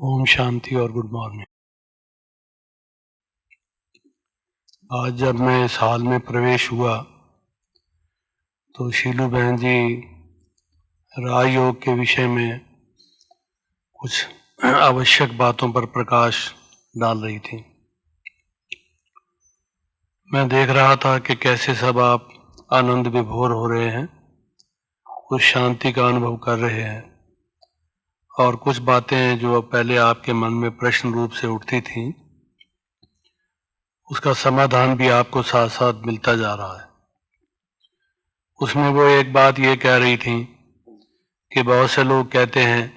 ओम शांति और good morning. आज जब मैं इस हॉल में प्रवेश हुआ तो शीलू बहन जी राजयोग के विषय में कुछ आवश्यक बातों पर प्रकाश डाल रही थी। मैं देख रहा था कि कैसे सब आप आनंद विभोर हो रहे हैं, कुछ शांति का अनुभव कर रहे हैं और कुछ बातें जो पहले आपके मन में प्रश्न रूप से उठती थीं उसका समाधान भी आपको साथ साथ मिलता जा रहा है। उसमें वो एक बात ये कह रही थी कि बहुत से लोग कहते हैं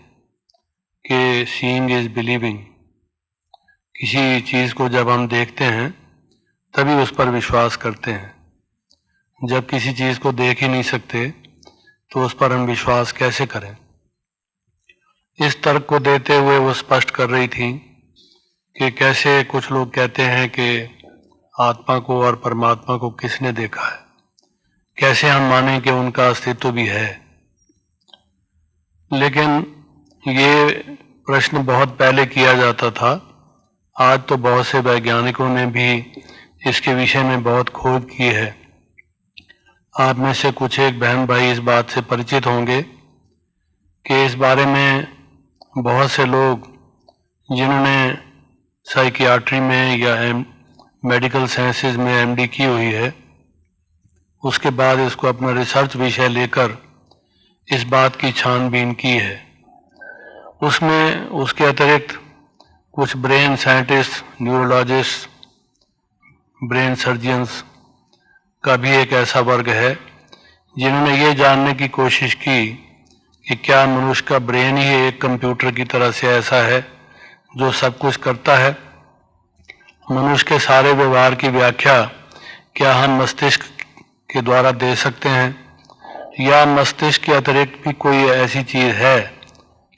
कि सीइंग इज बिलीविंग, किसी चीज़ को जब हम देखते हैं तभी उस पर विश्वास करते हैं, जब किसी चीज़ को देख ही नहीं सकते तो उस पर हम विश्वास कैसे करें। इस तर्क को देते हुए वो स्पष्ट कर रही थी कि कैसे कुछ लोग कहते हैं कि आत्मा को और परमात्मा को किसने देखा है, कैसे हम मानें कि उनका अस्तित्व भी है। लेकिन ये प्रश्न बहुत पहले किया जाता था, आज तो बहुत से वैज्ञानिकों ने भी इसके विषय में बहुत खोज की है। आप में से कुछ एक बहन भाई इस बात से परिचित होंगे कि इस बारे में बहुत से लोग जिन्होंने साइकियाट्री में या मेडिकल साइंसेज में एमडी की हुई है, उसके बाद इसको अपना रिसर्च विषय लेकर इस बात की छानबीन की है। उसमें उसके अतिरिक्त कुछ brain scientist, neurologist, brain surgeons का भी एक ऐसा वर्ग है जिन्होंने ये जानने की कोशिश की कि क्या मनुष्य का ब्रेन ही एक कंप्यूटर की तरह से ऐसा है जो सब कुछ करता है। मनुष्य के सारे व्यवहार की व्याख्या क्या हम मस्तिष्क के द्वारा दे सकते हैं या मस्तिष्क के अतिरिक्त भी कोई ऐसी चीज़ है,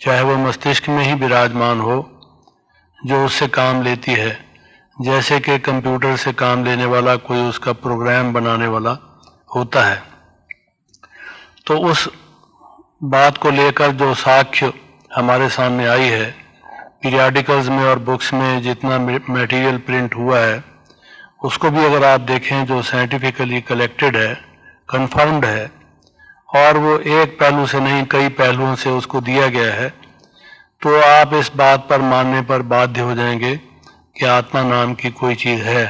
चाहे वो मस्तिष्क में ही विराजमान हो, जो उससे काम लेती है, जैसे कि कंप्यूटर से काम लेने वाला कोई उसका प्रोग्राम बनाने वाला होता है। तो उस बात को लेकर जो साक्ष्य हमारे सामने आई है, पीरियाडिकल्स में और बुक्स में जितना मटेरियल प्रिंट हुआ है, उसको भी अगर आप देखें जो साइंटिफिकली कलेक्टेड है, कन्फर्म्ड है और वो एक पहलू से नहीं कई पहलुओं से उसको दिया गया है, तो आप इस बात पर मानने पर बाध्य हो जाएंगे कि आत्मा नाम की कोई चीज़ है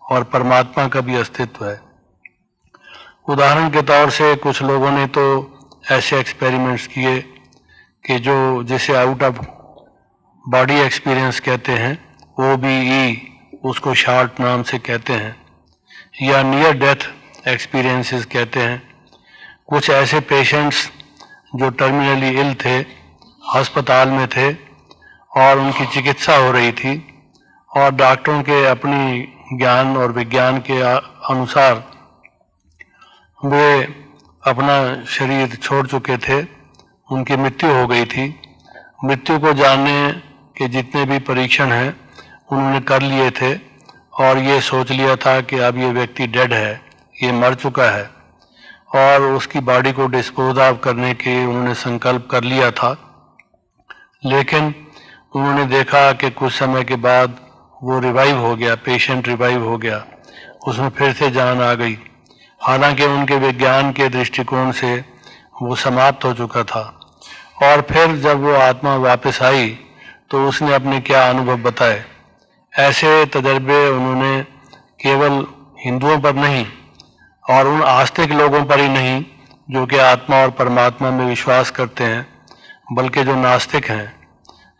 और परमात्मा का भी अस्तित्व है। उदाहरण के तौर से कुछ लोगों ने तो ऐसे एक्सपेरिमेंट्स किए कि जो जिसे आउट ऑफ बॉडी एक्सपीरियंस कहते हैं, OBE उसको शॉर्ट नाम से कहते हैं, या नियर डेथ एक्सपीरियंसेस कहते हैं। कुछ ऐसे पेशेंट्स जो टर्मिनली इल थे, अस्पताल में थे और उनकी चिकित्सा हो रही थी और डॉक्टरों के अपनी ज्ञान और विज्ञान के अनुसार वे अपना शरीर छोड़ चुके थे, उनकी मृत्यु हो गई थी। मृत्यु को जानने के जितने भी परीक्षण हैं उन्होंने कर लिए थे और ये सोच लिया था कि अब ये व्यक्ति डेड है, ये मर चुका है, और उसकी बॉडी को डिस्पोज ऑफ करने के उन्होंने संकल्प कर लिया था। लेकिन उन्होंने देखा कि कुछ समय के बाद वो रिवाइव हो गया, पेशेंट रिवाइव हो गया, उसमें फिर से जान आ गई, हालांकि उनके विज्ञान के दृष्टिकोण से वो समाप्त हो चुका था। और फिर जब वो आत्मा वापस आई तो उसने अपने क्या अनुभव बताए। ऐसे तजर्बे उन्होंने केवल हिंदुओं पर नहीं और उन आस्तिक लोगों पर ही नहीं जो कि आत्मा और परमात्मा में विश्वास करते हैं, बल्कि जो नास्तिक हैं,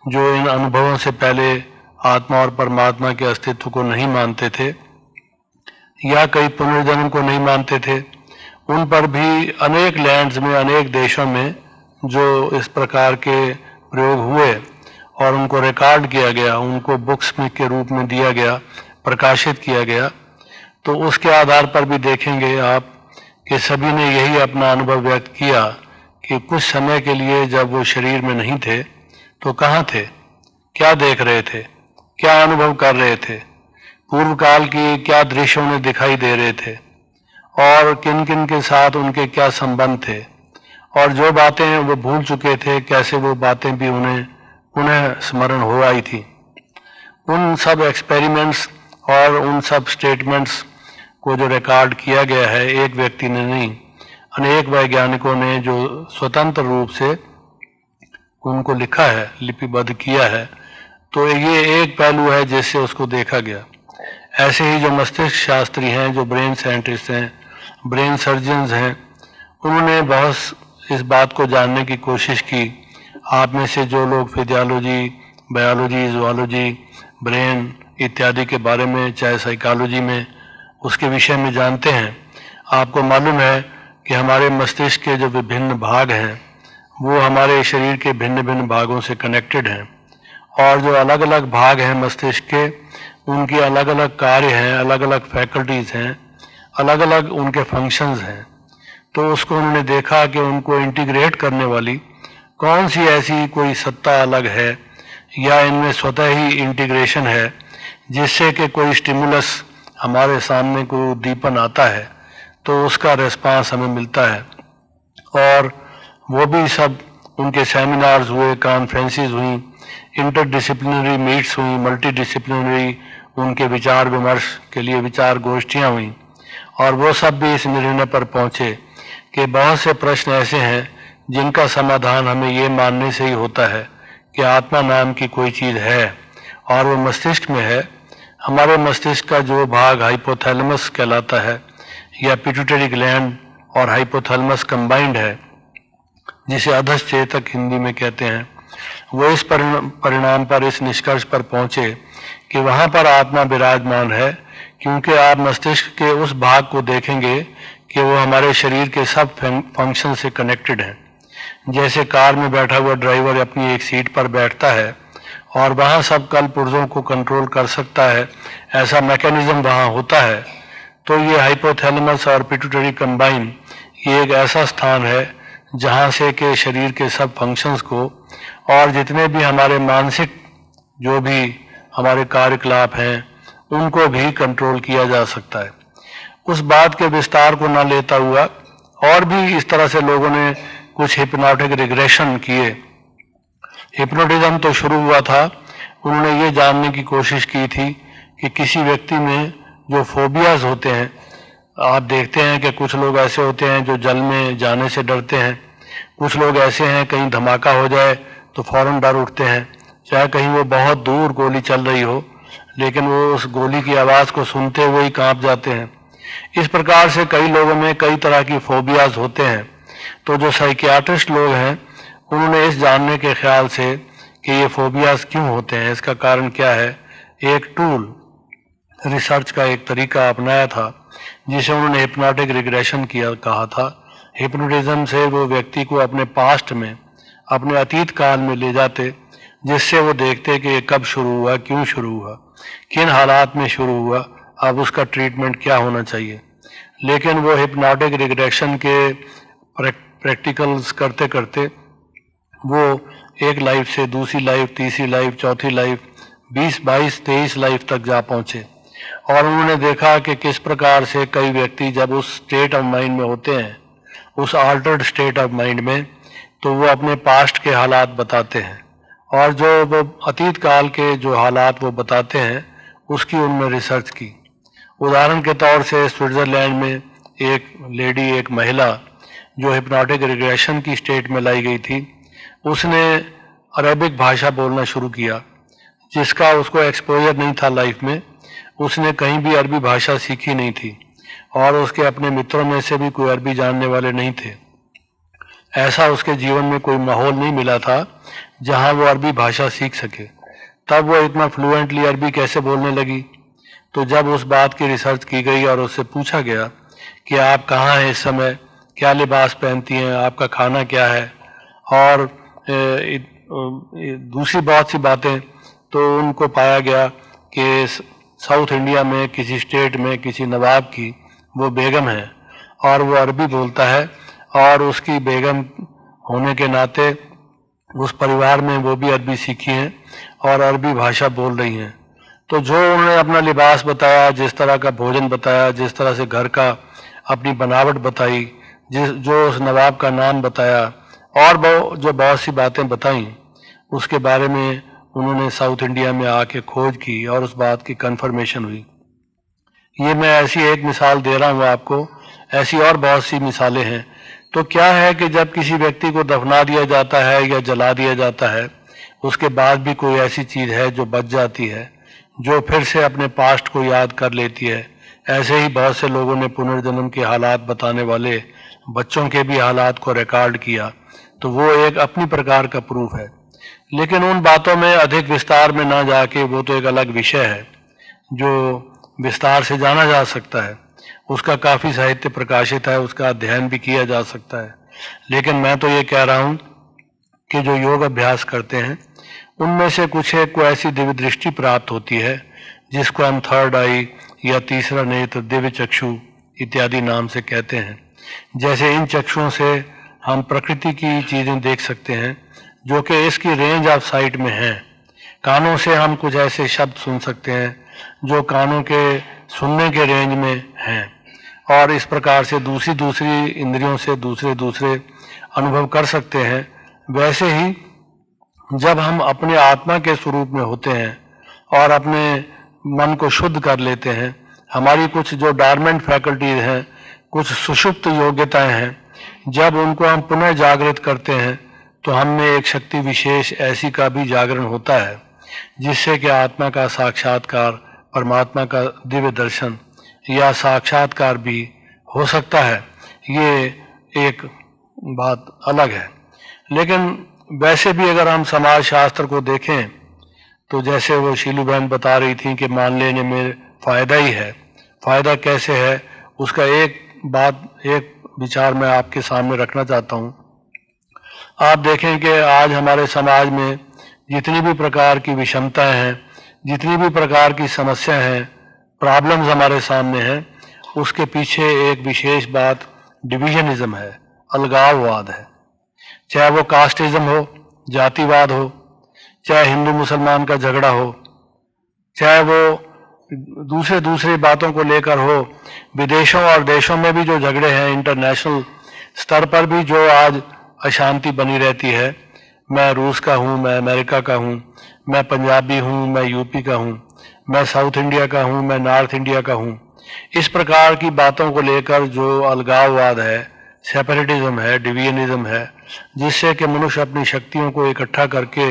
जो इन अनुभवों से पहले आत्मा और परमात्मा के अस्तित्व को नहीं मानते थे या कई पुनर्जन्म को नहीं मानते थे, उन पर भी अनेक लैंड्स में, अनेक देशों में जो इस प्रकार के प्रयोग हुए और उनको रिकॉर्ड किया गया, उनको बुक्स में के रूप में दिया गया, प्रकाशित किया गया, तो उसके आधार पर भी देखेंगे आप कि सभी ने यही अपना अनुभव व्यक्त किया कि कुछ समय के लिए जब वो शरीर में नहीं थे तो कहाँ थे, क्या देख रहे थे, क्या अनुभव कर रहे थे, पूर्व काल की क्या दृश्य उन्हें दिखाई दे रहे थे और किन किन के साथ उनके क्या संबंध थे, और जो बातें वो भूल चुके थे कैसे वो बातें भी उन्हें पुनः स्मरण हो आई थी। उन सब एक्सपेरिमेंट्स और उन सब स्टेटमेंट्स को जो रिकॉर्ड किया गया है, एक व्यक्ति ने नहीं, अनेक वैज्ञानिकों ने जो स्वतंत्र रूप से उनको लिखा है, लिपिबद्ध किया है, तो ये एक पहलू है जिससे उसको देखा गया। ऐसे ही जो मस्तिष्क शास्त्री हैं, जो ब्रेन साइंटिस्ट हैं, ब्रेन सर्जन्स हैं, उन्होंने बहुत इस बात को जानने की कोशिश की। आप में से जो लोग फिजियोलॉजी, बायोलॉजी, जूलॉजी, ब्रेन इत्यादि के बारे में, चाहे साइकोलॉजी में, उसके विषय में जानते हैं, आपको मालूम है कि हमारे मस्तिष्क के जो विभिन्न भाग हैं वो हमारे शरीर के भिन्न भिन्न भागों से कनेक्टेड हैं, और जो अलग अलग भाग हैं मस्तिष्क के, उनकी अलग अलग कार्य हैं, अलग अलग फैकल्टीज हैं, अलग अलग उनके फंक्शंस हैं। तो उसको उन्होंने देखा कि उनको इंटीग्रेट करने वाली कौन सी ऐसी कोई सत्ता अलग है, या इनमें स्वतः ही इंटीग्रेशन है, जिससे कि कोई स्टिमुलस हमारे सामने को उद्दीपन आता है तो उसका रिस्पांस हमें मिलता है। और वो भी सब उनके सेमिनार्स हुए, कॉन्फ्रेंसेस हुई, इंटरडिसिप्लिनरी मीट्स हुई, मल्टीडिसिप्लिनरी उनके विचार विमर्श के लिए विचार गोष्ठियाँ हुई, और वो सब भी इस निर्णय पर पहुँचे कि बहुत से प्रश्न ऐसे हैं जिनका समाधान हमें ये मानने से ही होता है कि आत्मा नाम की कोई चीज़ है और वो मस्तिष्क में है। हमारे मस्तिष्क का जो भाग हाइपोथैलेमस कहलाता है, या पिट्यूटरी ग्लैंड और हाइपोथैलेमस कंबाइंड है, जिसे अधश्चेतक हिंदी में कहते हैं, वो इस परिणाम पर, इस निष्कर्ष पर पहुंचे कि वहां पर आत्मा विराजमान है, क्योंकि आप मस्तिष्क के उस भाग को देखेंगे कि वो हमारे शरीर के सब फंक्शन से कनेक्टेड है। जैसे कार में बैठा हुआ ड्राइवर अपनी एक सीट पर बैठता है और वहाँ सब कल पुर्जों को कंट्रोल कर सकता है, ऐसा मैकेनिज्म वहाँ होता है। तो ये हाइपोथैलेमस और पिट्यूटरी कंबाइन, ये एक ऐसा स्थान है जहाँ से के शरीर के सब फंक्शंस को और जितने भी हमारे मानसिक जो भी हमारे कार्यकलाप हैं उनको भी कंट्रोल किया जा सकता है। उस बात के विस्तार को न लेता हुआ, और भी इस तरह से लोगों ने कुछ हिप्नोटिक रिग्रेशन किए। हिप्नोटिज्म तो शुरू हुआ था, उन्होंने ये जानने की कोशिश की थी कि किसी व्यक्ति में जो फोबियाज होते हैं, आप देखते हैं कि कुछ लोग ऐसे होते हैं जो जल में जाने से डरते हैं, कुछ लोग ऐसे हैं कहीं धमाका हो जाए तो फौरन डर उठते हैं, चाहे कहीं वो बहुत दूर गोली चल रही हो लेकिन वो उस गोली की आवाज़ को सुनते हुए ही कांप जाते हैं। इस प्रकार से कई लोगों में कई तरह की फोबियाज होते हैं। तो जो साइकियाट्रिस्ट लोग हैं उन्होंने इस जानने के ख्याल से कि ये फोबियाज क्यों होते हैं, इसका कारण क्या है, एक टूल, रिसर्च का एक तरीका अपनाया था जिसे उन्होंने हिप्नोटिक रिग्रेशन किया कहा था। हिप्नोटिज्म से वो व्यक्ति को अपने पास्ट में, अपने अतीत काल में ले जाते, जिससे वो देखते कि ये कब शुरू हुआ, क्यों शुरू हुआ, किन हालात में शुरू हुआ, अब उसका ट्रीटमेंट क्या होना चाहिए। लेकिन वो हिप्नोटिक रिग्रेशन के प्रैक्टिकल्स करते करते वो एक लाइफ से दूसरी लाइफ, तीसरी लाइफ, चौथी लाइफ, 20, 22, 23 लाइफ तक जा पहुंचे, और उन्होंने देखा कि किस प्रकार से कई व्यक्ति जब उस स्टेट ऑफ माइंड में होते हैं, उस आल्टर्ड स्टेट ऑफ माइंड में, तो वो अपने पास्ट के हालात बताते हैं, और जो वो अतीत काल के जो हालात वो बताते हैं उसकी उनमें रिसर्च की। उदाहरण के तौर से स्विट्ज़रलैंड में एक लेडी, एक महिला जो हिप्नोटिक रिग्रेशन की स्टेट में लाई गई थी, उसने अरेबिक भाषा बोलना शुरू किया, जिसका उसको एक्सपोजर नहीं था लाइफ में। उसने कहीं भी अरबी भाषा सीखी नहीं थी और उसके अपने मित्रों में से भी कोई अरबी जानने वाले नहीं थे। ऐसा उसके जीवन में कोई माहौल नहीं मिला था जहां वो अरबी भाषा सीख सके। तब वो इतना फ्लुएंटली अरबी कैसे बोलने लगी। तो जब उस बात की रिसर्च की गई और उससे पूछा गया कि आप कहाँ हैं इस समय, क्या लिबास पहनती हैं, आपका खाना क्या है, और दूसरी बहुत सी बातें, तो उनको पाया गया कि साउथ इंडिया में किसी स्टेट में किसी नवाब की वो बेगम है और वो अरबी बोलता है, और उसकी बेगम होने के नाते उस परिवार में वो भी अरबी सीखी हैं और अरबी भाषा बोल रही हैं। तो जो उन्होंने अपना लिबास बताया, जिस तरह का भोजन बताया, जिस तरह से घर का अपनी बनावट बताई, जो उस नवाब का नाम बताया, और जो बहुत सी बातें बताई, उसके बारे में उन्होंने साउथ इंडिया में आके खोज की और उस बात की कंफर्मेशन हुई। ये मैं ऐसी एक मिसाल दे रहा हूँ आपको, ऐसी और बहुत सी मिसालें हैं। तो क्या है कि जब किसी व्यक्ति को दफना दिया जाता है या जला दिया जाता है, उसके बाद भी कोई ऐसी चीज़ है जो बच जाती है, जो फिर से अपने पास्ट को याद कर लेती है। ऐसे ही बहुत से लोगों ने पुनर्जन्म के हालात बताने वाले बच्चों के भी हालात को रिकॉर्ड किया, तो वो एक अपनी प्रकार का प्रूफ है। लेकिन उन बातों में अधिक विस्तार में ना जाके, वो तो एक अलग विषय है जो विस्तार से जाना जा सकता है, उसका काफ़ी साहित्य प्रकाशित है, उसका अध्ययन भी किया जा सकता है। लेकिन मैं तो ये कह रहा हूँ कि जो योग अभ्यास करते हैं उनमें से कुछ एक को ऐसी दिव्य दृष्टि प्राप्त होती है जिसको हम थर्ड आई या तीसरा नेत्र, दिव्य चक्षु इत्यादि नाम से कहते हैं। जैसे इन चक्षुओं से हम प्रकृति की चीज़ें देख सकते हैं जो कि इसकी रेंज ऑफ साइट में हैं। कानों से हम कुछ ऐसे शब्द सुन सकते हैं जो कानों के सुनने के रेंज में हैं, और इस प्रकार से दूसरी दूसरी इंद्रियों से दूसरे दूसरे अनुभव कर सकते हैं। वैसे ही जब हम अपने आत्मा के स्वरूप में होते हैं और अपने मन को शुद्ध कर लेते हैं, हमारी कुछ जो डॉर्मेंट फैकल्टीज हैं, कुछ सुषुप्त योग्यताएं हैं, जब उनको हम पुनः जागृत करते हैं तो हम में एक शक्ति विशेष ऐसी का भी जागरण होता है जिससे कि आत्मा का साक्षात्कार, परमात्मा का दिव्य दर्शन या साक्षात्कार भी हो सकता है। ये एक बात अलग है। लेकिन वैसे भी अगर हम समाज शास्त्र को देखें तो जैसे वो शीलू बहन बता रही थी कि मान लेने में फ़ायदा ही है। फ़ायदा कैसे है उसका एक विचार मैं आपके सामने रखना चाहता हूँ। आप देखें कि आज हमारे समाज में जितनी भी प्रकार की विषमताएं हैं, जितनी भी प्रकार की समस्याएं हैं, प्रॉब्लम्स हमारे सामने हैं, उसके पीछे एक विशेष बात डिविजनिज्म है, अलगाववाद है। चाहे वो कास्टिज्म हो, जातिवाद हो, चाहे हिंदू मुसलमान का झगड़ा हो, चाहे वो दूसरे बातों को लेकर हो। विदेशों और देशों में भी जो झगड़े हैं, इंटरनेशनल स्तर पर भी जो आज अशांति बनी रहती है, मैं रूस का हूँ, मैं अमेरिका का हूँ, मैं पंजाबी हूँ, मैं यूपी का हूँ, मैं साउथ इंडिया का हूँ, मैं नॉर्थ इंडिया का हूँ, इस प्रकार की बातों को लेकर जो अलगाववाद है, सेपरेटिज्म है, डिवीजनिज्म है, जिससे कि मनुष्य अपनी शक्तियों को इकट्ठा करके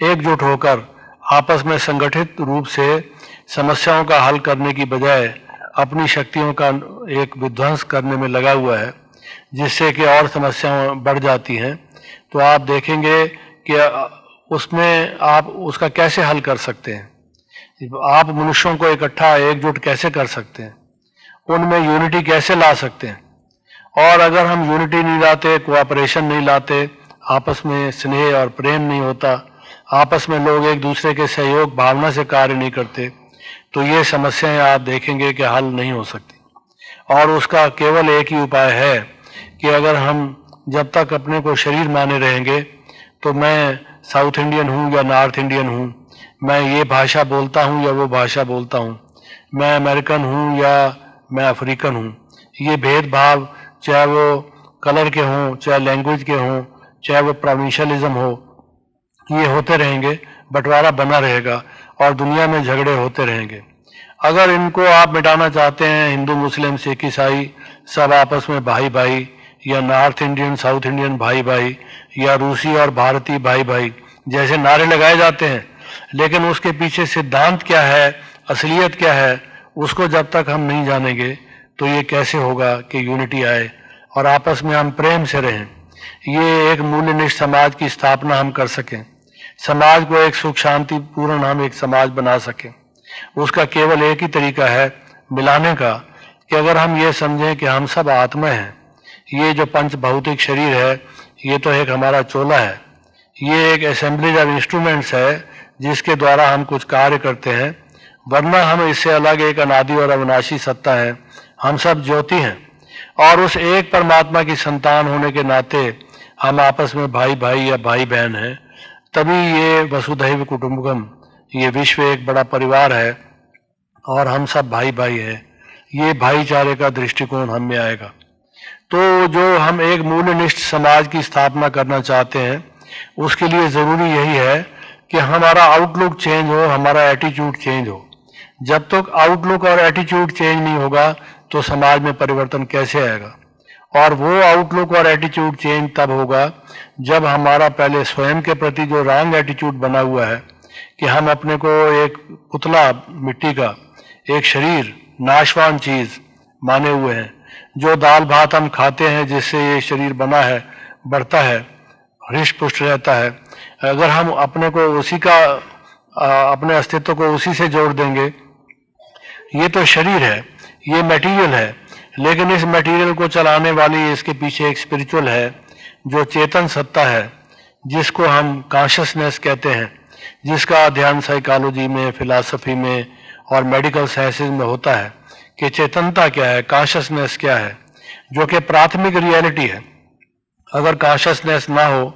एकजुट होकर आपस में संगठित रूप से समस्याओं का हल करने की बजाय अपनी शक्तियों का एक विध्वंस करने में लगा हुआ है, जिससे कि और समस्याएं बढ़ जाती हैं। तो आप देखेंगे कि उसमें आप उसका कैसे हल कर सकते हैं, आप मनुष्यों को इकट्ठा एकजुट कैसे कर सकते हैं, उनमें यूनिटी कैसे ला सकते हैं। और अगर हम यूनिटी नहीं लाते, कोऑपरेशन नहीं लाते, आपस में स्नेह और प्रेम नहीं होता, आपस में लोग एक दूसरे के सहयोग भावना से कार्य नहीं करते, तो ये समस्याएं आप देखेंगे कि हल नहीं हो सकती। और उसका केवल एक ही उपाय है कि अगर हम जब तक अपने को शरीर माने रहेंगे, तो मैं साउथ इंडियन हूँ या नॉर्थ इंडियन हूँ, मैं ये भाषा बोलता हूँ या वो भाषा बोलता हूँ, मैं अमेरिकन हूँ या मैं अफ्रीकन हूँ, ये भेदभाव चाहे वो कलर के हों, चाहे लैंग्वेज के हों, चाहे वो प्रोविंशियलिज्म हो, ये होते रहेंगे, बंटवारा बना रहेगा और दुनिया में झगड़े होते रहेंगे। अगर इनको आप मिटाना चाहते हैं, हिंदू मुस्लिम सिख ईसाई सब आपस में भाई भाई, या नॉर्थ इंडियन साउथ इंडियन भाई भाई, या रूसी और भारतीय भाई भाई जैसे नारे लगाए जाते हैं, लेकिन उसके पीछे सिद्धांत क्या है, असलियत क्या है, उसको जब तक हम नहीं जानेंगे तो ये कैसे होगा कि यूनिटी आए और आपस में हम प्रेम से रहें, ये एक मूल्यनिष्ठ समाज की स्थापना हम कर सकें, समाज को एक सुख शांति पूर्ण हम एक समाज बना सकें। उसका केवल एक ही तरीका है मिलाने का, कि अगर हम ये समझें कि हम सब आत्मा हैं, ये जो पंच भौतिक शरीर है ये तो एक हमारा चोला है, ये एक असेंबली ऑफ इंस्ट्रूमेंट्स है जिसके द्वारा हम कुछ कार्य करते हैं, वरना हम इससे अलग एक अनादि और अविनाशी सत्ता है, हम सब ज्योति हैं। और उस एक परमात्मा की संतान होने के नाते हम आपस में भाई भाई या भाई बहन हैं, तभी ये वसुधैव कुटुंबकम, ये विश्व एक बड़ा परिवार है और हम सब भाई भाई हैं, ये भाईचारे का दृष्टिकोण हम में आएगा। तो जो हम एक मूल्यनिष्ठ समाज की स्थापना करना चाहते हैं, उसके लिए ज़रूरी यही है कि हमारा आउटलुक चेंज हो, हमारा एटीट्यूड चेंज हो। जब तक आउटलुक और एटीट्यूड चेंज नहीं होगा तो समाज में परिवर्तन कैसे आएगा? और वो आउटलुक और एटीट्यूड चेंज तब होगा जब हमारा पहले स्वयं के प्रति जो रॉन्ग एटीट्यूड बना हुआ है कि हम अपने को एक पुतला मिट्टी का, एक शरीर नाशवान चीज माने हुए हैं। जो दाल भात हम खाते हैं जिससे ये शरीर बना है, बढ़ता है, हृष्ट पुष्ट रहता है, अगर हम अपने को उसी का अपने अस्तित्व को उसी से जोड़ देंगे, ये तो शरीर है, ये मटेरियल है, लेकिन इस मटेरियल को चलाने वाली इसके पीछे एक स्पिरिचुअल है जो चेतन सत्ता है, जिसको हम कॉन्शियसनेस कहते हैं, जिसका अध्ययन साइकोलॉजी में, फिलॉसफी में और मेडिकल साइंसेज में होता है कि चेतनता क्या है, कॉन्शियसनेस क्या है, जो कि प्राथमिक रियलिटी है। अगर कॉन्शियसनेस ना हो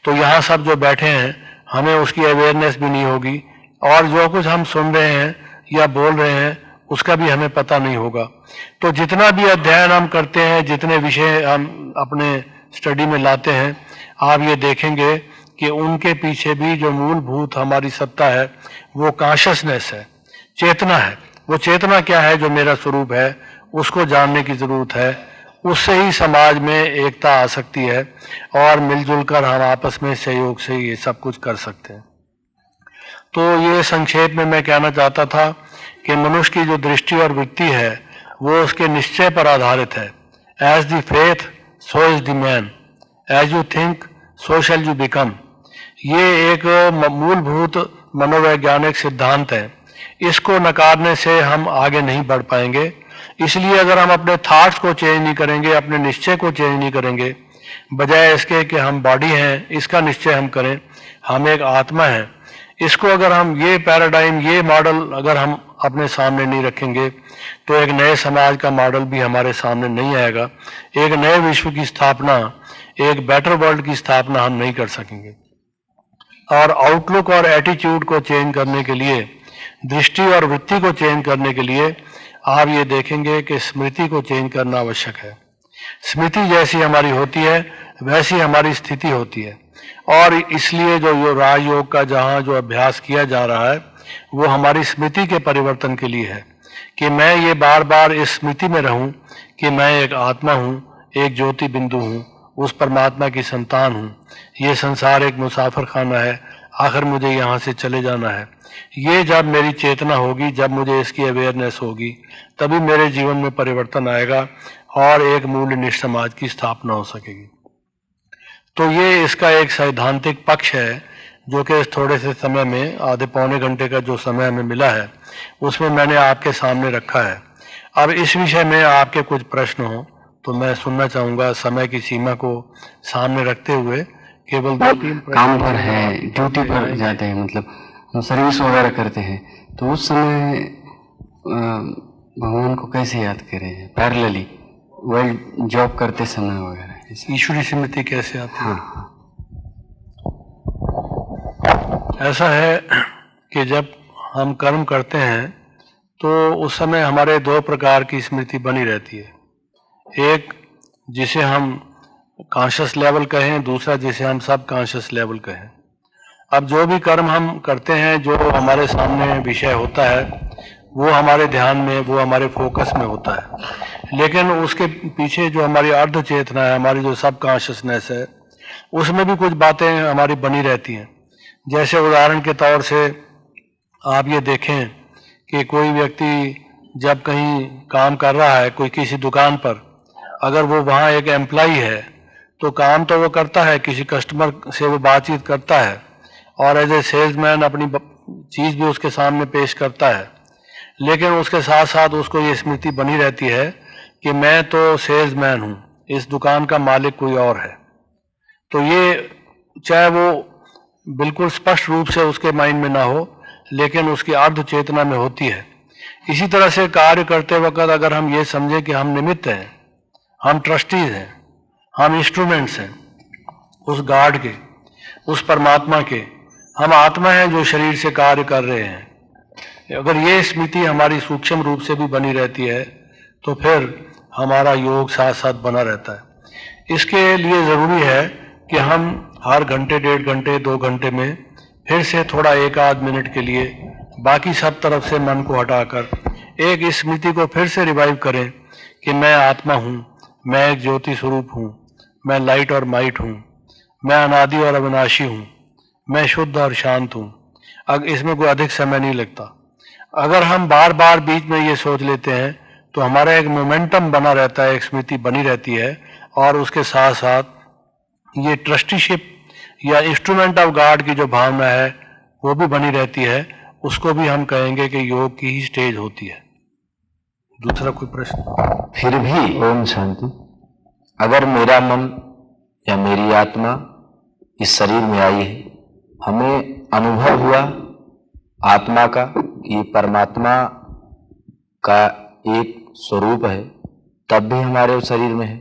तो यहाँ सब जो बैठे हैं हमें उसकी अवेयरनेस भी नहीं होगी, और जो कुछ हम सुन रहे हैं या बोल रहे हैं उसका भी हमें पता नहीं होगा। तो जितना भी अध्ययन हम करते हैं, जितने विषय हम अपने स्टडी में लाते हैं, आप ये देखेंगे कि उनके पीछे भी जो मूलभूत हमारी सत्ता है वो कॉन्शियसनेस है, चेतना है। वो चेतना क्या है जो मेरा स्वरूप है, उसको जानने की जरूरत है। उससे ही समाज में एकता आ सकती है और मिलजुल कर हम आपस में सहयोग से ये सब कुछ कर सकते हैं। तो ये संक्षेप में मैं कहना चाहता था कि मनुष्य की जो दृष्टि और वृत्ति है वो उसके निश्चय पर आधारित है। As the faith so is the man, as you think so shall you become. ये एक मूलभूत मनोवैज्ञानिक सिद्धांत है। इसको नकारने से हम आगे नहीं बढ़ पाएंगे। इसलिए अगर हम अपने थॉट्स को चेंज नहीं करेंगे, अपने निश्चय को चेंज नहीं करेंगे, बजाय इसके कि हम बॉडी हैं इसका निश्चय हम करें, हम एक आत्मा हैं, इसको अगर हम ये पैराडाइम, ये मॉडल अगर हम अपने सामने नहीं रखेंगे तो एक नए समाज का मॉडल भी हमारे सामने नहीं आएगा। एक नए विश्व की स्थापना, एक बेटर वर्ल्ड की स्थापना हम नहीं कर सकेंगे। और आउटलुक और एटीट्यूड को चेंज करने के लिए, दृष्टि और वृत्ति को चेंज करने के लिए आप ये देखेंगे कि स्मृति को चेंज करना आवश्यक है। स्मृति जैसी हमारी होती है वैसी हमारी स्थिति होती है, और इसलिए जो राजयोग का जहाँ जो अभ्यास किया जा रहा है वो हमारी स्मृति के परिवर्तन के लिए है कि मैं ये बार बार इस स्मृति में रहूं कि मैं एक आत्मा हूँ, एक ज्योति बिंदु हूँ, उस परमात्मा की संतान हूँ। ये संसार एक मुसाफिर खाना है, आखिर मुझे यहाँ से चले जाना है। ये जब मेरी चेतना होगी, जब मुझे इसकी अवेयरनेस होगी, तभी मेरे जीवन में परिवर्तन आएगा और एक मूल्यनिष्ठ समाज की स्थापना हो सकेगी। तो ये इसका एक सैद्धांतिक पक्ष है जो कि इस थोड़े से समय में, आधे पौने घंटे का जो समय हमें मिला है उसमें मैंने आपके सामने रखा है। अब इस विषय में आपके कुछ प्रश्न हो तो मैं सुनना चाहूँगा। समय की सीमा को सामने रखते हुए केवल 2-3 काम पर है, ड्यूटी पर जाते हैं, मतलब हम सर्विस वगैरह करते हैं, तो उस समय भगवान को कैसे याद करें पैरेलली, वर्ल्ड जॉब करते समय वगैरह? ईश्वरी स्मृति कैसे आती है? हाँ। ऐसा है कि जब हम कर्म करते हैं तो उस समय हमारे 2 प्रकार की स्मृति बनी रहती है। एक जिसे हम कॉन्शियस लेवल कहें, दूसरा जिसे हम सब कॉन्शियस लेवल कहें। अब जो भी कर्म हम करते हैं, जो हमारे सामने विषय होता है वो हमारे ध्यान में, वो हमारे फोकस में होता है, लेकिन उसके पीछे जो हमारी अर्ध चेतना है, हमारी जो सब कॉन्शियसनेस है, उसमें भी कुछ बातें हमारी बनी रहती हैं। जैसे उदाहरण के तौर से आप ये देखें कि कोई व्यक्ति जब कहीं काम कर रहा है, कोई किसी दुकान पर, अगर वो वहाँ एक एम्प्लॉई है तो काम तो वो करता है, किसी कस्टमर से वो बातचीत करता है और एज ए सेल्समैन अपनी चीज़ भी उसके सामने पेश करता है, लेकिन उसके साथ साथ उसको ये स्मृति बनी रहती है कि मैं तो सेल्समैन हूँ, इस दुकान का मालिक कोई और है। तो ये चाहे वो बिल्कुल स्पष्ट रूप से उसके माइंड में ना हो, लेकिन उसकी अर्ध चेतना में होती है। इसी तरह से कार्य करते वक्त अगर हम ये समझें कि हम निमित्त हैं, हम ट्रस्टीज हैं, हम इंस्ट्रूमेंट्स हैं उस गॉड के, उस परमात्मा के, हम आत्मा हैं जो शरीर से कार्य कर रहे हैं, अगर ये स्मृति हमारी सूक्ष्म रूप से भी बनी रहती है तो फिर हमारा योग साथ साथ बना रहता है। इसके लिए ज़रूरी है कि हम हर घंटे, 1.5 घंटे, 2 घंटे में फिर से थोड़ा 1 आध मिनट के लिए बाकी सब तरफ से मन को हटाकर एक स्मृति को फिर से रिवाइव करें कि मैं आत्मा हूँ, मैं एक ज्योति स्वरूप हूँ, मैं लाइट और माइट हूँ, मैं अनादि और अविनाशी हूँ, मैं शुद्ध और शांत हूँ। अब इसमें कोई अधिक समय नहीं लगता। अगर हम बार बार बीच में ये सोच लेते हैं तो हमारा एक मोमेंटम बना रहता है, एक स्मृति बनी रहती है, और उसके साथ साथ ये ट्रस्टीशिप या इंस्ट्रूमेंट ऑफ गॉड की जो भावना है वो भी बनी रहती है। उसको भी हम कहेंगे कि योग की ही स्टेज होती है। दूसरा कोई प्रश्न? फिर भी ओम शांति, अगर मेरा मन या मेरी आत्मा इस शरीर में आई है, हमें अनुभव हुआ आत्मा का कि परमात्मा का एक स्वरूप है, तब भी हमारे उस शरीर में है,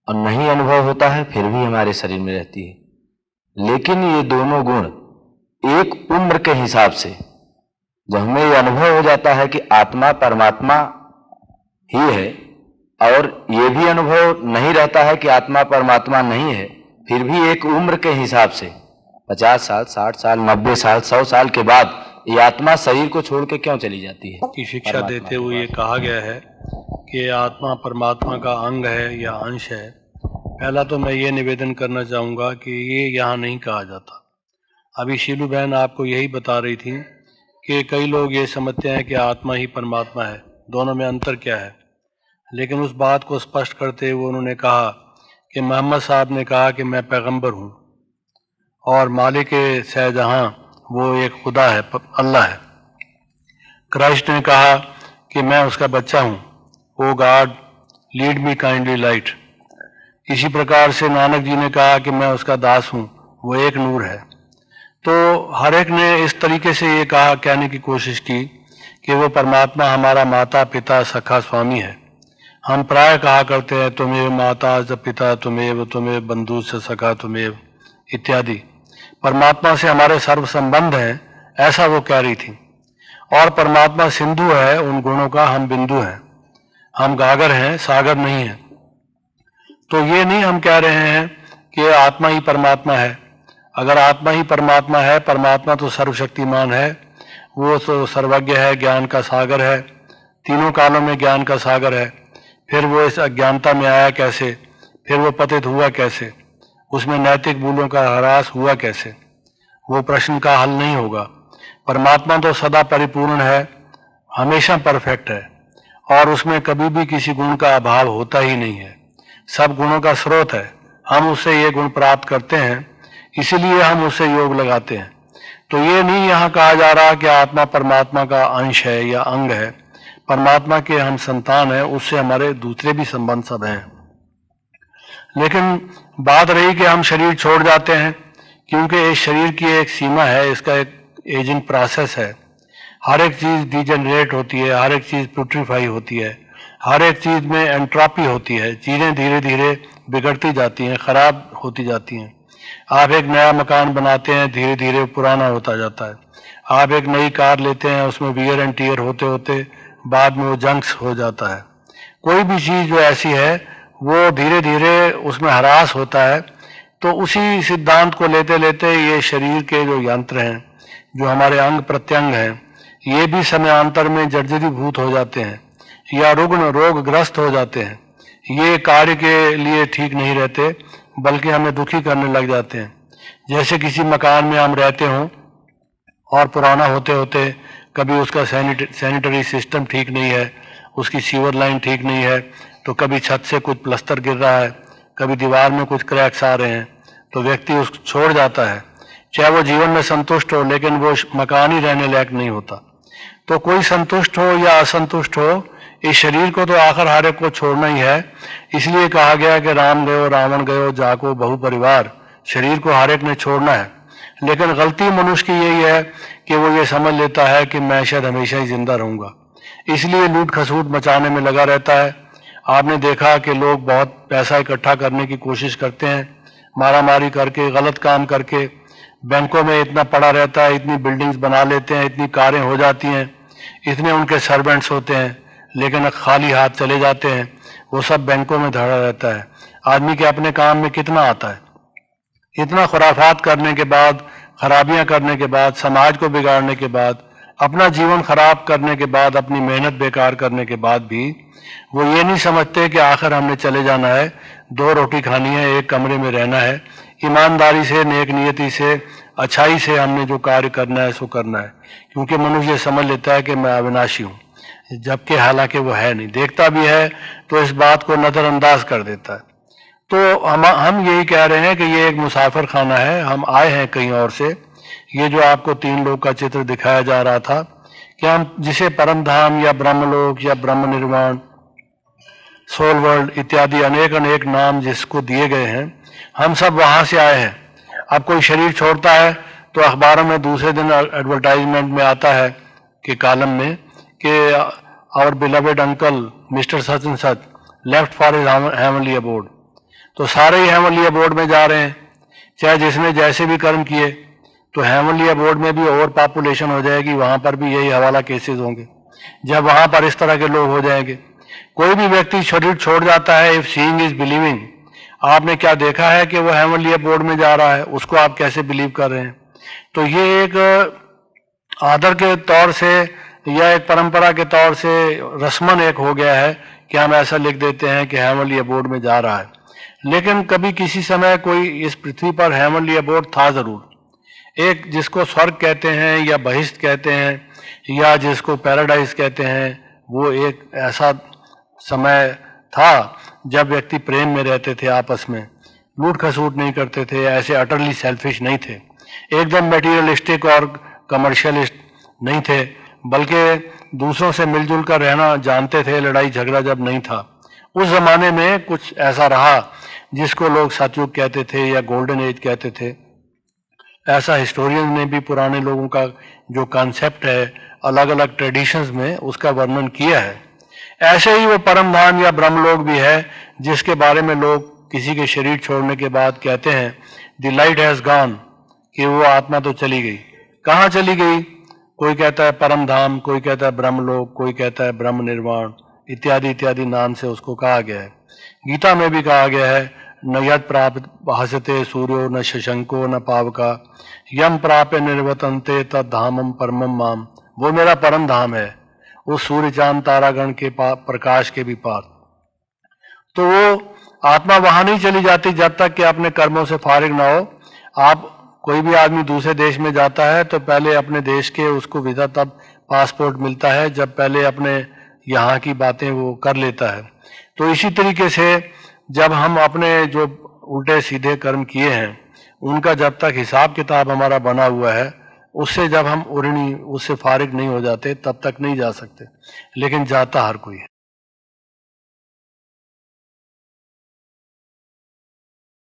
और नहीं अनुभव होता है फिर भी हमारे शरीर में रहती है। लेकिन ये दोनों गुण एक उम्र के हिसाब से, जब हमें ये अनुभव हो जाता है कि आत्मा परमात्मा ही है, और ये भी अनुभव नहीं रहता है कि आत्मा परमात्मा नहीं है, फिर भी एक उम्र के हिसाब से 50 साल, 60 साल, 90 साल, 100 साल के बाद ये आत्मा शरीर को छोड़ के क्यों चली जाती है? की शिक्षा देते हुए ये कहा गया है कि आत्मा परमात्मा का अंग है या अंश है। पहला तो मैं ये निवेदन करना चाहूँगा कि ये यहाँ नहीं कहा जाता। अभी शीलू बहन आपको यही बता रही थी कि कई लोग ये समझते हैं कि आत्मा ही परमात्मा है, दोनों में अंतर क्या है। लेकिन उस बात को स्पष्ट करते हुए उन्होंने कहा कि मोहम्मद साहब ने कहा कि मैं पैगंबर हूँ और मालिक शाहजहां वो एक खुदा है, अल्लाह है। क्राइस्ट ने कहा कि मैं उसका बच्चा हूँ, O God lead me kindly light. इसी प्रकार से नानक जी ने कहा कि मैं उसका दास हूँ, वो एक नूर है। तो हर एक ने इस तरीके से ये कहा, कहने की कोशिश की कि वो परमात्मा हमारा माता पिता सखा स्वामी है। हम प्राय कहा करते हैं तुमेव माता च पिता तुमेव बंधु स सखा तुमेव इत्यादि। परमात्मा से हमारे सर्व संबंध हैं, ऐसा वो कह रही थी। और परमात्मा सिंधु है उन गुणों का, हम बिंदु हैं, हम गागर हैं, सागर नहीं है। तो ये नहीं हम कह रहे हैं कि आत्मा ही परमात्मा है। अगर आत्मा ही परमात्मा है, परमात्मा तो सर्वशक्तिमान है, वो तो सर्वज्ञ है, ज्ञान का सागर है, तीनों कालों में ज्ञान का सागर है। फिर वो इस अज्ञानता में आया कैसे, फिर वो पतित हुआ कैसे, उसमें नैतिक मूल्यों का ह्रास हुआ कैसे, वो प्रश्न का हल नहीं होगा। परमात्मा तो सदा परिपूर्ण है, हमेशा परफेक्ट है, और उसमें कभी भी किसी गुण का अभाव होता ही नहीं है, सब गुणों का स्रोत है। हम उससे ये गुण प्राप्त करते हैं, इसीलिए हम उससे योग लगाते हैं। तो ये नहीं यहाँ कहा जा रहा कि आत्मा परमात्मा का अंश है या अंग है। परमात्मा के हम संतान हैं, उससे हमारे दूसरे भी संबंध सब हैं। लेकिन बात रही कि हम शरीर छोड़ जाते हैं, क्योंकि इस शरीर की एक सीमा है, इसका एक एजिंग प्रोसेस है। हर एक चीज़ डिजेनरेट होती है, हर एक चीज़ प्यूट्रीफाई होती है, हर एक चीज़ में एंट्रोपी होती है, चीज़ें धीरे धीरे बिगड़ती जाती हैं, ख़राब होती जाती हैं। आप एक नया मकान बनाते हैं, धीरे धीरे पुराना होता जाता है। आप एक नई कार लेते हैं, उसमें वियर एंड टीयर होते होते बाद में वो जंक्स हो जाता है। कोई भी चीज़ जो ऐसी है वो धीरे धीरे उसमें ह्रास होता है। तो उसी सिद्धांत को लेते लेते ये शरीर के जो यंत्र हैं, जो हमारे अंग प्रत्यंग हैं, ये भी समयांतर में जर्जरीभूत हो जाते हैं या रुग्ण रोगग्रस्त हो जाते हैं। ये कार्य के लिए ठीक नहीं रहते, बल्कि हमें दुखी करने लग जाते हैं। जैसे किसी मकान में हम रहते हों और पुराना होते होते कभी उसका सैनिटरी सिस्टम ठीक नहीं है, उसकी सीवर लाइन ठीक नहीं है, तो कभी छत से कुछ प्लास्टर गिर रहा है, कभी दीवार में कुछ क्रैक्स आ रहे हैं, तो व्यक्ति उसको छोड़ जाता है। चाहे वो जीवन में संतुष्ट हो, लेकिन वो मकान ही रहने लायक नहीं होता। तो कोई संतुष्ट हो या असंतुष्ट हो, इस शरीर को तो आखिर हर एक को छोड़ना ही है। इसलिए कहा गया कि राम गयो रावण गयो जाको बहु परिवार, शरीर को हर एक ने छोड़ना है। लेकिन गलती मनुष्य की यही है कि वो ये समझ लेता है कि मैं शायद हमेशा ही जिंदा रहूंगा, इसलिए लूट खसूट मचाने में लगा रहता है। आपने देखा कि लोग बहुत पैसा इकट्ठा करने की कोशिश करते हैं, मारामारी करके, गलत काम करके। बैंकों में इतना पड़ा रहता है, इतनी बिल्डिंग्स बना लेते हैं, इतनी कारें हो जाती हैं, इतने उनके सर्वेंट्स होते हैं, लेकिन खाली हाथ चले जाते हैं। वो सब बैंकों में धड़ा रहता है। आदमी के अपने काम में कितना आता है? इतना खुराफात करने के बाद, खराबियां करने के बाद, समाज को बिगाड़ने के बाद, अपना जीवन खराब करने के बाद, अपनी मेहनत बेकार करने के बाद भी वो ये नहीं समझते कि आखिर हमने चले जाना है, 2 रोटी खानी है, एक कमरे में रहना है, ईमानदारी से, नेक नियति से, अच्छाई से हमने जो कार्य करना है सो करना है। क्योंकि मनुष्य समझ लेता है कि मैं अविनाशी हूँ, जबकि हालांकि वो है नहीं, देखता भी है तो इस बात को नज़रअंदाज कर देता है। तो हम यही कह रहे हैं कि ये एक मुसाफिर खाना है, हम आए हैं कहीं और से। ये जो आपको 3 लोक का चित्र दिखाया जा रहा था कि हम जिसे परम धाम या ब्रह्मलोक या ब्रह्म निर्वाण, सोल वर्ल्ड इत्यादि अनेक अनेक नाम जिसको दिए गए हैं, हम सब वहां से आए हैं। अब कोई शरीर छोड़ता है तो अखबारों में दूसरे दिन एडवर्टाइजमेंट में आता है कि कॉलम में कि our beloved uncle mister such and such left for his heavenly abode. तो सारे ही हेवनली अबोर्ड में जा रहे हैं, चाहे जिसने जैसे भी कर्म किए। तो हेवनली अबोर्ड में भी ओवर पॉपुलेशन हो जाएगी, वहां पर भी यही हवाला केसेस होंगे जब वहां पर इस तरह के लोग हो जाएंगे। कोई भी व्यक्ति शरीर छोड़ जाता है, इफ सीइंग इज बिलीविंग, आपने क्या देखा है कि वो हेवनली अबोर्ड में जा रहा है, उसको आप कैसे बिलीव कर रहे हैं? तो ये एक आदर के तौर से या एक परंपरा के तौर से रस्मन एक हो गया है कि हम ऐसा लिख देते हैं कि हेवनली अबोर्ड में जा रहा है। लेकिन कभी किसी समय कोई इस पृथ्वी पर हेवनली अबोर्ड था जरूर, एक जिसको स्वर्ग कहते हैं या बहिष्ट कहते हैं या जिसको पैराडाइज कहते हैं। वो एक ऐसा समय था जब व्यक्ति प्रेम में रहते थे, आपस में लूट खसूट नहीं करते थे, ऐसे अटरली सेल्फिश नहीं थे, एकदम मटेरियलिस्टिक और कमर्शियलिस्ट नहीं थे, बल्कि दूसरों से मिलजुल कर रहना जानते थे, लड़ाई झगड़ा जब नहीं था। उस जमाने में कुछ ऐसा रहा जिसको लोग सतयुग कहते थे या गोल्डन एज कहते थे। ऐसा हिस्टोरियन ने भी पुराने लोगों का जो कॉन्सेप्ट है अलग अलग ट्रेडिशंस में उसका वर्णन किया है। ऐसे ही वो परम धाम या ब्रह्मलोक भी है जिसके बारे में लोग किसी के शरीर छोड़ने के बाद कहते हैं द लाइट हैज गॉन, कि वो आत्मा तो चली गई। कहाँ चली गई? कोई कहता है परम धाम, कोई कहता है ब्रह्मलोक, कोई कहता है ब्रह्म निर्वाण इत्यादि इत्यादि नाम से उसको कहा गया है। गीता में भी कहा गया है न यद प्राप्त भासते सूर्यो न शशंको न पावका यम प्राप्य निर्वतन्ते तद धामम परमम माम। वो मेरा परम धाम है, उस सूर्य चांद तारागण के प्रकाश के भी पार। तो वो आत्मा वहां नहीं चली जाती जब तक कि अपने कर्मों से फारिग ना हो। आप कोई भी आदमी दूसरे देश में जाता है तो पहले अपने देश के उसको वीजा तब पासपोर्ट मिलता है जब पहले अपने यहाँ की बातें वो कर लेता है। तो इसी तरीके से जब हम अपने जो उल्टे सीधे कर्म किए हैं उनका जब तक हिसाब किताब हमारा बना हुआ है, उससे जब हम उससे फारिग नहीं हो जाते तब तक नहीं जा सकते। लेकिन जाता हर कोई है।